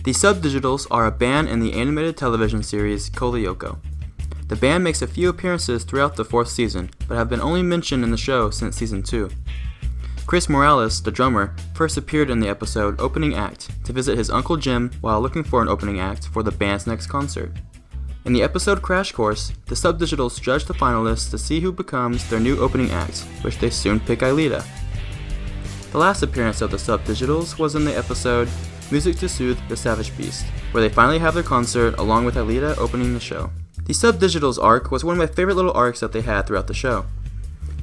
The Subdigitals are a band in the animated television series Kolyoko. The band makes a few appearances throughout the 4th season, but have been only mentioned in the show since season 2. Chris Morales, the drummer, first appeared in the episode Opening Act to visit his Uncle Jim while looking for an opening act for the band's next concert. In the episode Crash Course, the Subdigitals judge the finalists to see who becomes their new opening act, which they soon pick Aelita. The last appearance of the Subdigitals was in the episode Music to Soothe the Savage Beast, where they finally have their concert along with Aelita opening the show. The Subdigitals arc was one of my favorite little arcs that they had throughout the show.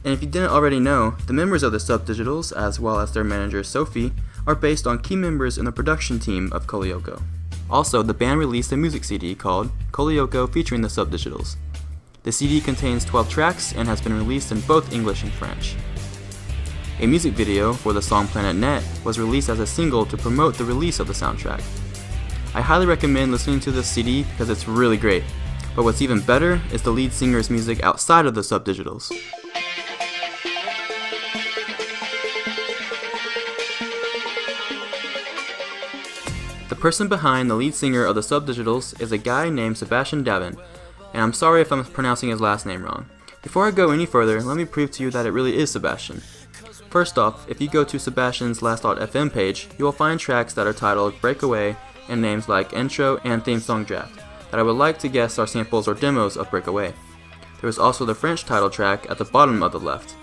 And if you didn't already know, the members of the Subdigitals, as well as their manager Sophie, are based on key members in the production team of Kolyoko. Also, the band released a music CD called Kolyoko featuring the Subdigitals. The CD contains 12 tracks and has been released in both English and French. A music video for the song Planet Net was released as a single to promote the release of the soundtrack. I highly recommend listening to this CD because it's really great, but what's even better is the lead singer's music outside of the Subdigitals. The person behind the lead singer of the Subdigitals is a guy named Sebastian Davin, and I'm sorry if I'm pronouncing his last name wrong. Before I go any further, let me prove to you that it really is Sebastian. First off, if you go to Sebastian's Last.fm page, you will find tracks that are titled Breakaway and names like Intro and Theme Song Draft that I would like to guess are samples or demos of Breakaway. There is also the French title track at the bottom of the left.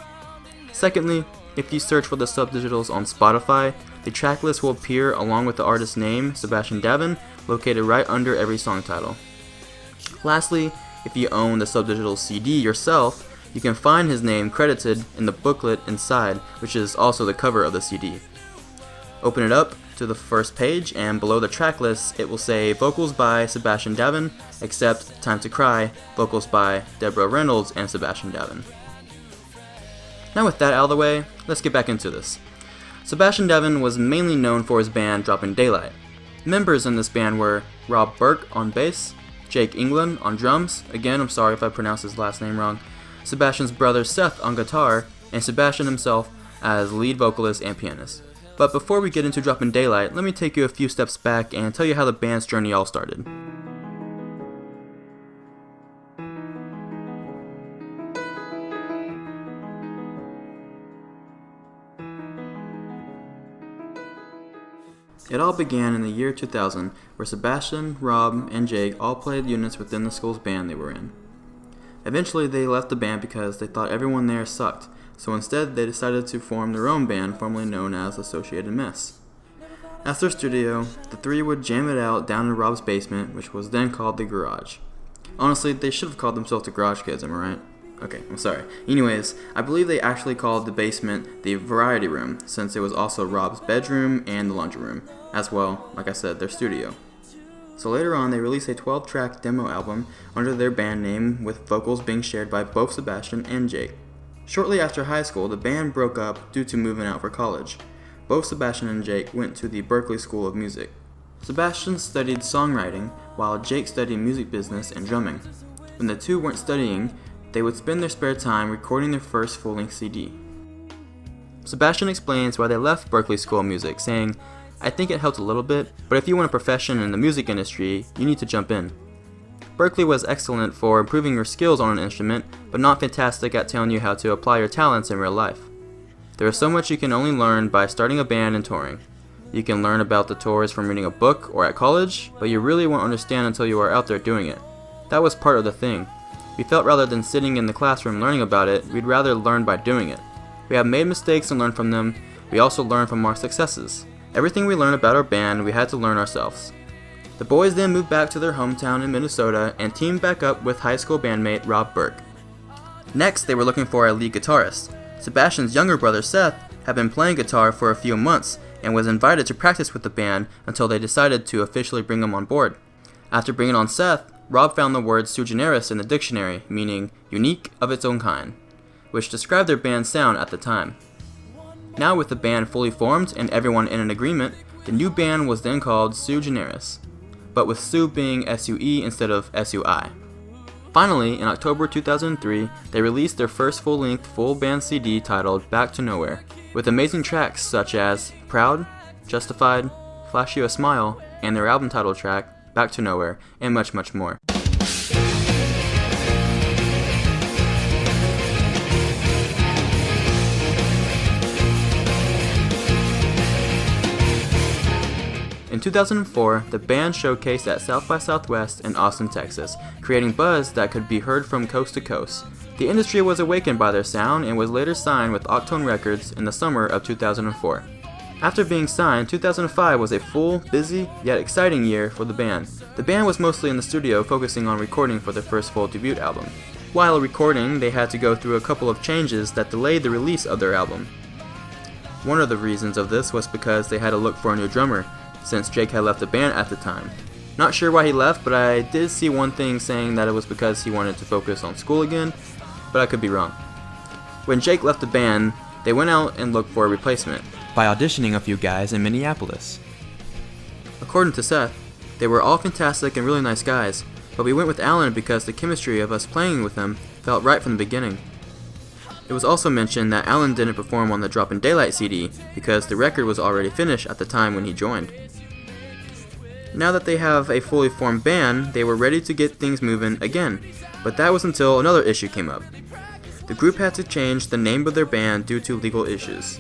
Secondly, if you search for the Subdigitals on Spotify, the tracklist will appear along with the artist's name, Sebastian Davin, located right under every song title. Lastly, if you own the Subdigitals CD yourself, you can find his name credited in the booklet inside, which is also the cover of the CD. Open it up to the first page, and below the tracklist, it will say vocals by Sebastian Davin, except Time to Cry, vocals by Deborah Reynolds and Sebastian Davin. Now with that out of the way, let's get back into this. Sebastian Davin was mainly known for his band Dropping Daylight. Members in this band were Rob Burke on bass, Jake England on drums, again I'm sorry if I pronounced his last name wrong, Sebastian's brother Seth on guitar, and Sebastian himself as lead vocalist and pianist. But before we get into Dropping Daylight, let me take you a few steps back and tell you how the band's journey all started. It all began in the year 2000, where Sebastian, Rob, and Jake all played units within the school's band they were in. Eventually they left the band because they thought everyone there sucked, so instead they decided to form their own band formerly known as Associated Mess. At their studio, the three would jam it out down in Rob's basement, which was then called the Garage. Honestly, they should have called themselves the Garage Kids, am I right? Okay, I'm sorry. Anyways, I believe they actually called the basement the Variety Room, since it was also Rob's bedroom and the laundry room, as well, like I said, their studio. So later on, they released a 12-track demo album under their band name with vocals being shared by both Sebastian and Jake. Shortly after high school, the band broke up due to moving out for college. Both Sebastian and Jake went to the Berklee School of Music. Sebastian studied songwriting, while Jake studied music business and drumming. When the two weren't studying, they would spend their spare time recording their first full-length CD. Sebastian explains why they left Berklee School of Music, saying, "I think it helped a little bit, but if you want a profession in the music industry, you need to jump in." Berklee was excellent for improving your skills on an instrument, but not fantastic at telling you how to apply your talents in real life. There is so much you can only learn by starting a band and touring. You can learn about the tours from reading a book or at college, but you really won't understand until you are out there doing it. That was part of the thing. We felt rather than sitting in the classroom learning about it, we'd rather learn by doing it. We have made mistakes and learned from them. We also learn from our successes. Everything we learned about our band, we had to learn ourselves. The boys then moved back to their hometown in Minnesota and teamed back up with high school bandmate Rob Burke. Next, they were looking for a lead guitarist. Sebastian's younger brother Seth had been playing guitar for a few months and was invited to practice with the band until they decided to officially bring him on board. After bringing on Seth, Rob found the word sui generis in the dictionary, meaning unique of its own kind, which described their band's sound at the time. Now with the band fully formed and everyone in an agreement, the new band was then called Sui Generis, but with Sue being S-U-E instead of S-U-I. Finally, in October 2003, they released their first full-length full-band CD titled Back to Nowhere, with amazing tracks such as Proud, Justified, Flash You a Smile, and their album title track, Back to Nowhere, and much, much more. In 2004, the band showcased at South by Southwest in Austin, Texas, creating buzz that could be heard from coast to coast. The industry was awakened by their sound and was later signed with Octone Records in the summer of 2004. After being signed, 2005 was a full, busy, yet exciting year for the band. The band was mostly in the studio focusing on recording for their first full debut album. While recording, they had to go through a couple of changes that delayed the release of their album. One of the reasons of this was because they had to look for a new drummer, since Jake had left the band at the time. Not sure why he left, but I did see one thing saying that it was because he wanted to focus on school again, but I could be wrong. When Jake left the band, they went out and looked for a replacement by auditioning a few guys in Minneapolis. According to Seth, they were all fantastic and really nice guys, but we went with Alan because the chemistry of us playing with him felt right from the beginning. It was also mentioned that Alan didn't perform on the Droppin' Daylight CD because the record was already finished at the time when he joined. Now that they have a fully formed band, they were ready to get things moving again, but that was until another issue came up. The group had to change the name of their band due to legal issues.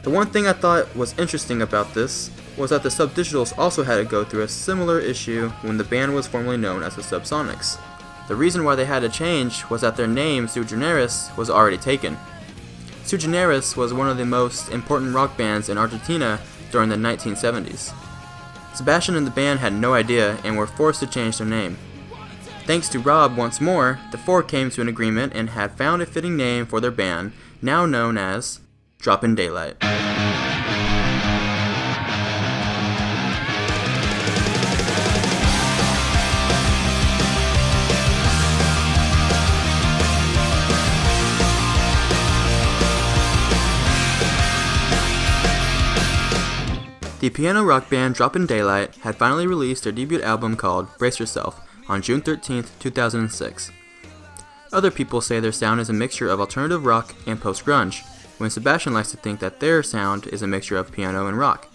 The one thing I thought was interesting about this was that the Subdigitals also had to go through a similar issue when the band was formerly known as the Subsonics. The reason why they had to change was that their name, Sui Generis, was already taken. Sui Generis was one of the most important rock bands in Argentina during the 1970s. Sebastian and the band had no idea and were forced to change their name. Thanks to Rob once more, the four came to an agreement and had found a fitting name for their band, now known as Droppin' Daylight. The piano rock band Droppin' Daylight had finally released their debut album called Brace Yourself on June 13, 2006. Other people say their sound is a mixture of alternative rock and post-grunge, when Sebastian likes to think that their sound is a mixture of piano and rock.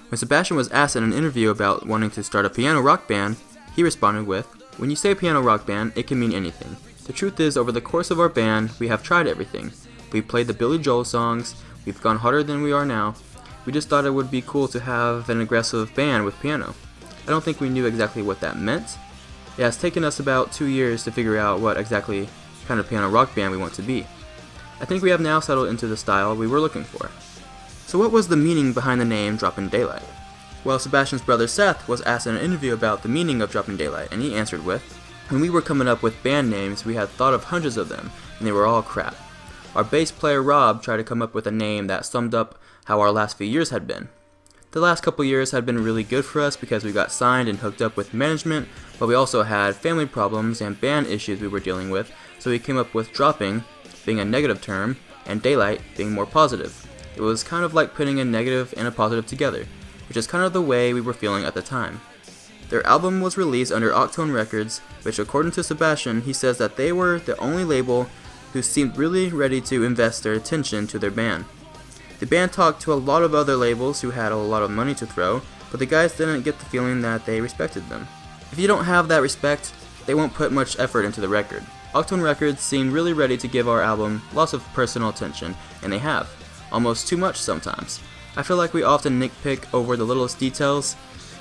When Sebastian was asked in an interview about wanting to start a piano rock band, he responded with, "When you say piano rock band, it can mean anything. The truth is, over the course of our band, we have tried everything. We've played the Billy Joel songs, we've gone harder than we are now. We just thought it would be cool to have an aggressive band with piano. I don't think we knew exactly what that meant. It has taken us about 2 years to figure out what exactly kind of piano rock band we want to be. I think we have now settled into the style we were looking for." So what was the meaning behind the name Droppin' Daylight? Well, Sebastian's brother Seth was asked in an interview about the meaning of Droppin' Daylight, and he answered with, "When we were coming up with band names, we had thought of hundreds of them, and they were all crap. Our bass player Rob tried to come up with a name that summed up how our last few years had been. The last couple years had been really good for us because we got signed and hooked up with management, but we also had family problems and band issues we were dealing with, so we came up with dropping being a negative term and daylight being more positive. It was kind of like putting a negative and a positive together, which is kind of the way we were feeling at the time." Their album was released under Octone Records, which according to Sebastian, he says that they were the only label who seemed really ready to invest their attention to their band. The band talked to a lot of other labels who had a lot of money to throw, but the guys didn't get the feeling that they respected them. If you don't have that respect, they won't put much effort into the record. Octone Records seemed really ready to give our album lots of personal attention, and they have. Almost too much sometimes. I feel like we often nitpick over the littlest details.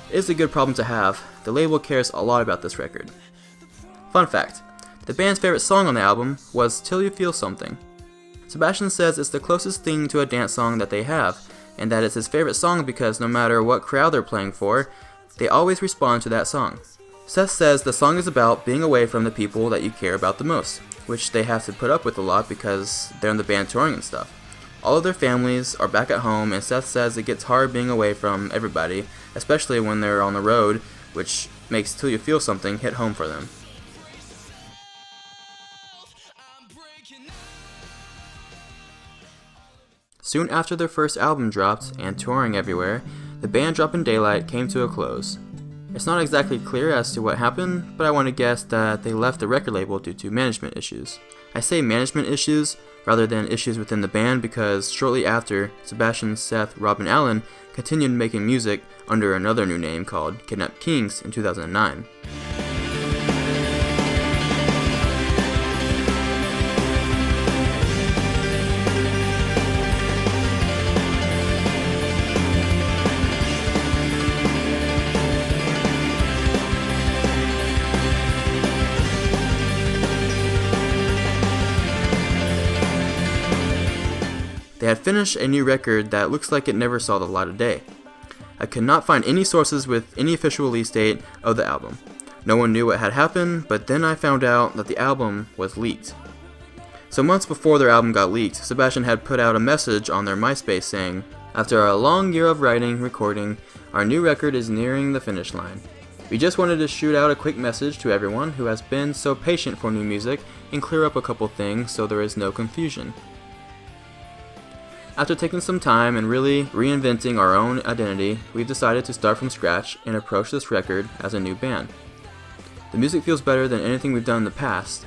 It is a good problem to have. The label cares a lot about this record. Fun fact, the band's favorite song on the album was Till You Feel Something. Sebastian says it's the closest thing to a dance song that they have, and that it's his favorite song because no matter what crowd they're playing for, they always respond to that song. Seth says the song is about being away from the people that you care about the most, which they have to put up with a lot because they're in the band touring and stuff. All of their families are back at home, and Seth says it gets hard being away from everybody, especially when they're on the road, which makes Till You Feel Something hit home for them. Soon after their first album dropped and touring everywhere, the band Droppin' Daylight came to a close. It's not exactly clear as to what happened, but I want to guess that they left the record label due to management issues. I say management issues rather than issues within the band because shortly after, Sebastian, Seth, Rob, and Alan continued making music under another new name called Kidnap Kings in 2009. They had finished a new record that looks like it never saw the light of day. I could not find any sources with any official release date of the album. No one knew what had happened, but then I found out that the album was leaked. So months before their album got leaked, Sebastian had put out a message on their MySpace saying, "After a long year of writing, recording, our new record is nearing the finish line. We just wanted to shoot out a quick message to everyone who has been so patient for new music and clear up a couple things so there is no confusion. After taking some time and really reinventing our own identity, we've decided to start from scratch and approach this record as a new band. The music feels better than anything we've done in the past,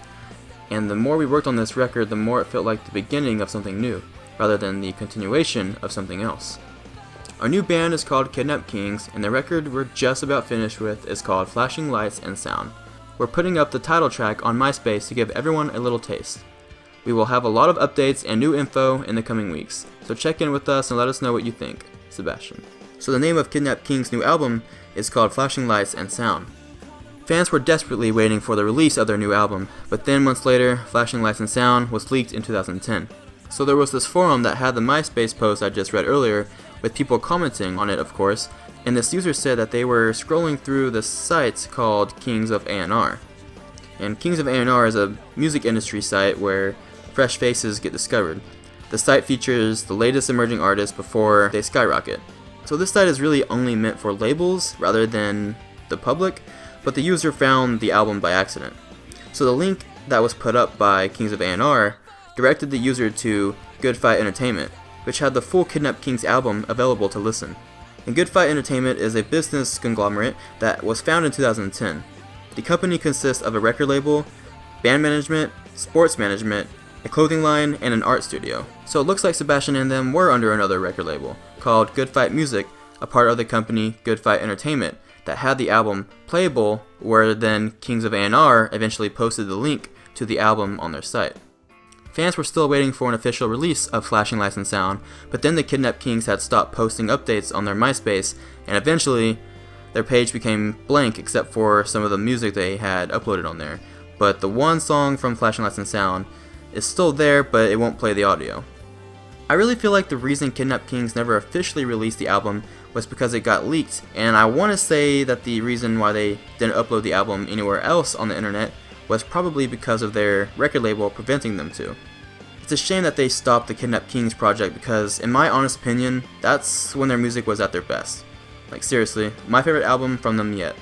and the more we worked on this record, the more it felt like the beginning of something new, rather than the continuation of something else. Our new band is called Kidnap Kings, and the record we're just about finished with is called Flashing Lights and Sound. We're putting up the title track on MySpace to give everyone a little taste. We will have a lot of updates and new info in the coming weeks, so check in with us and let us know what you think. Sebastian." So the name of Kidnap King's new album is called Flashing Lights and Sound. Fans were desperately waiting for the release of their new album, but then months later, Flashing Lights and Sound was leaked in 2010. So there was this forum that had the MySpace post I just read earlier, with people commenting on it of course, and this user said that they were scrolling through the site called Kings of A&R. And Kings of A&R is a music industry site where fresh faces get discovered. The site features the latest emerging artists before they skyrocket. So this site is really only meant for labels rather than the public, but the user found the album by accident. So the link that was put up by Kings of A&R directed the user to Good Fight Entertainment, which had the full Kidnap Kings album available to listen. And Good Fight Entertainment is a business conglomerate that was founded in 2010. The company consists of a record label, band management, sports management, a clothing line, and an art studio. So it looks like Sebastian and them were under another record label, called Good Fight Music, a part of the company Good Fight Entertainment, that had the album playable, where then Kings of A&R eventually posted the link to the album on their site. Fans were still waiting for an official release of Flashing Lights and Sound, but then the Kidnap Kings had stopped posting updates on their MySpace, and eventually their page became blank except for some of the music they had uploaded on there. But the one song from Flashing Lights and Sound is still there, but it won't play the audio. I really feel like the reason Kidnap Kings never officially released the album was because it got leaked, and I want to say that the reason why they didn't upload the album anywhere else on the internet was probably because of their record label preventing them to. It's a shame that they stopped the Kidnap Kings project because, in my honest opinion, that's when their music was at their best. Like seriously, my favorite album from them yet.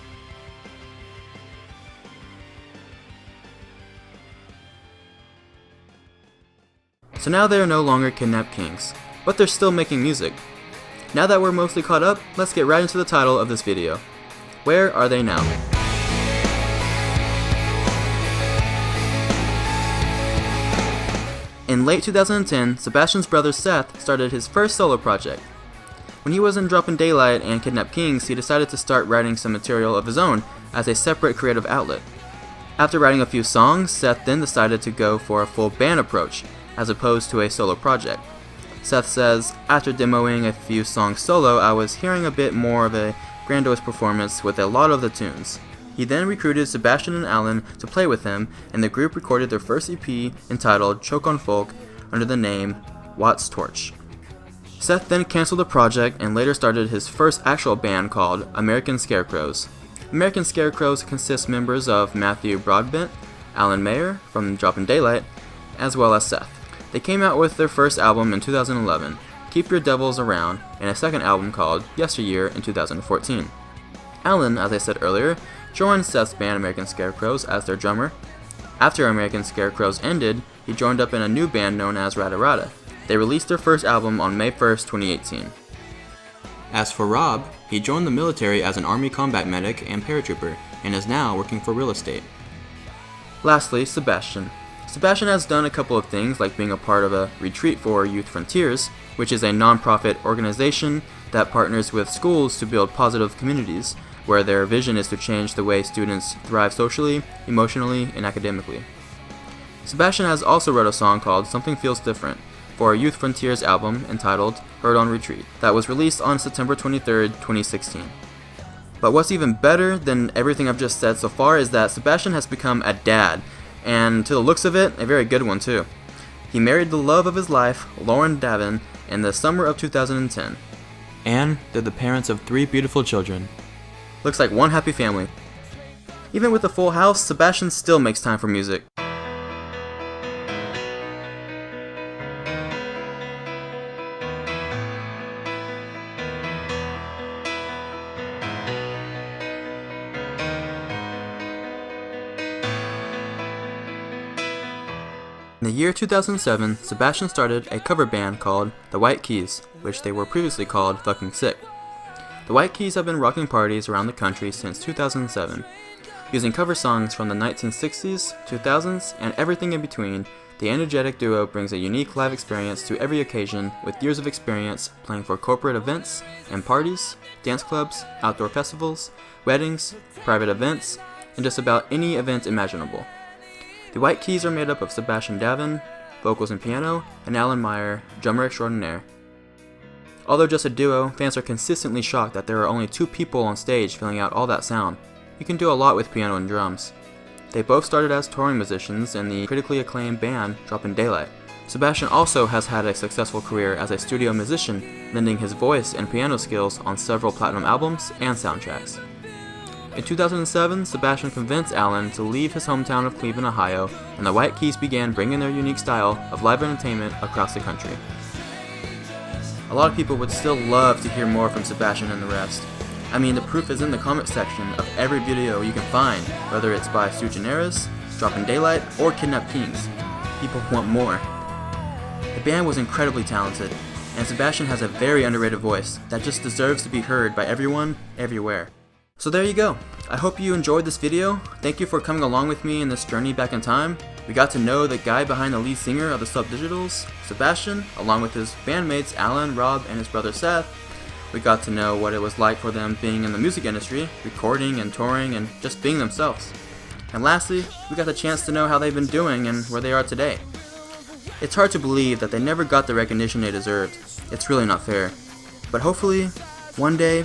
So now they are no longer Kidnap Kings, but they're still making music. Now that we're mostly caught up, let's get right into the title of this video. Where are they now? In late 2010, Sebastian's brother Seth started his first solo project. When he was in Droppin' Daylight and Kidnap Kings, he decided to start writing some material of his own as a separate creative outlet. After writing a few songs, Seth then decided to go for a full band approach, as opposed to a solo project. Seth says, "After demoing a few songs solo, I was hearing a bit more of a grandiose performance with a lot of the tunes." He then recruited Sebastian and Alan to play with him, and the group recorded their first EP entitled Choke on Folk under the name Watt's Torch. Seth then canceled the project and later started his first actual band called American Scarecrows. American Scarecrows consists members of Matthew Broadbent, Alan Mayer from Droppin' Daylight, as well as Seth. They came out with their first album in 2011, Keep Your Devils Around, and a second album called Yesteryear in 2014. Alan, as I said earlier, joined Seth's band American Scarecrows as their drummer. After American Scarecrows ended, he joined up in a new band known as Rada Rada. They released their first album on May 1st, 2018. As for Rob, he joined the military as an Army combat medic and paratrooper, and is now working for real estate. Lastly, Sebastian. Sebastian has done a couple of things, like being a part of a Retreat for Youth Frontiers, which is a non-profit organization that partners with schools to build positive communities, where their vision is to change the way students thrive socially, emotionally, and academically. Sebastian has also wrote a song called Something Feels Different for a Youth Frontiers album entitled Heard on Retreat that was released on September 23, 2016. But what's even better than everything I've just said so far is that Sebastian has become a dad, and to the looks of it, a very good one too. He married the love of his life, Lauren Davin, in the summer of 2010. And they're the parents of 3 beautiful children. Looks like one happy family. Even with a full house, Sebastian still makes time for music. In the year 2007, Sebastian started a cover band called The White Keys, which they were previously called Fucking Sick. The White Keys have been rocking parties around the country since 2007. Using cover songs from the 1960s, 2000s, and everything in between, the energetic duo brings a unique live experience to every occasion with years of experience playing for corporate events and parties, dance clubs, outdoor festivals, weddings, private events, and just about any event imaginable. The White Keys are made up of Sebastian Davin, vocals and piano, and Alan Meyer, drummer extraordinaire. Although just a duo, fans are consistently shocked that there are only 2 people on stage filling out all that sound. You can do a lot with piano and drums. They both started as touring musicians in the critically acclaimed band Droppin' Daylight. Sebastian also has had a successful career as a studio musician, lending his voice and piano skills on several platinum albums and soundtracks. In 2007, Sebastian convinced Alan to leave his hometown of Cleveland, Ohio, and the White Keys began bringing their unique style of live entertainment across the country. A lot of people would still love to hear more from Sebastian and the rest. I mean, the proof is in the comment section of every video you can find, whether it's by Sui Generis, Droppin' Daylight, or Kidnap Kings. People want more. The band was incredibly talented, and Sebastian has a very underrated voice that just deserves to be heard by everyone, everywhere. So there you go. I hope you enjoyed this video. Thank you for coming along with me in this journey back in time. We got to know the guy behind the lead singer of the Subdigitals, Sebastian, along with his bandmates Alan, Rob, and his brother Seth. We got to know what it was like for them being in the music industry, recording and touring and just being themselves. And lastly, we got the chance to know how they've been doing and where they are today. It's hard to believe that they never got the recognition they deserved. It's really not fair. But hopefully, one day,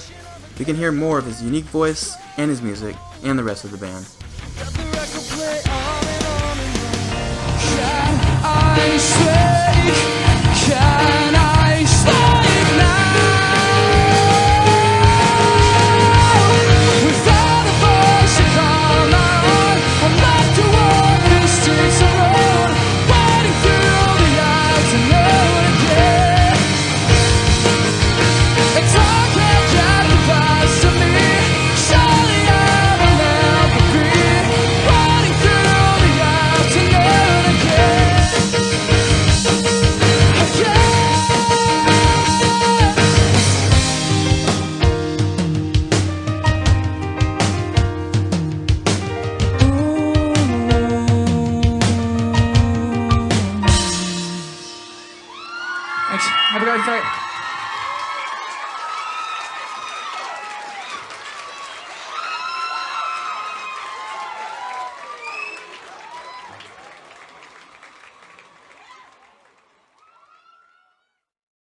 we can hear more of his unique voice and his music and the rest of the band. Can I say,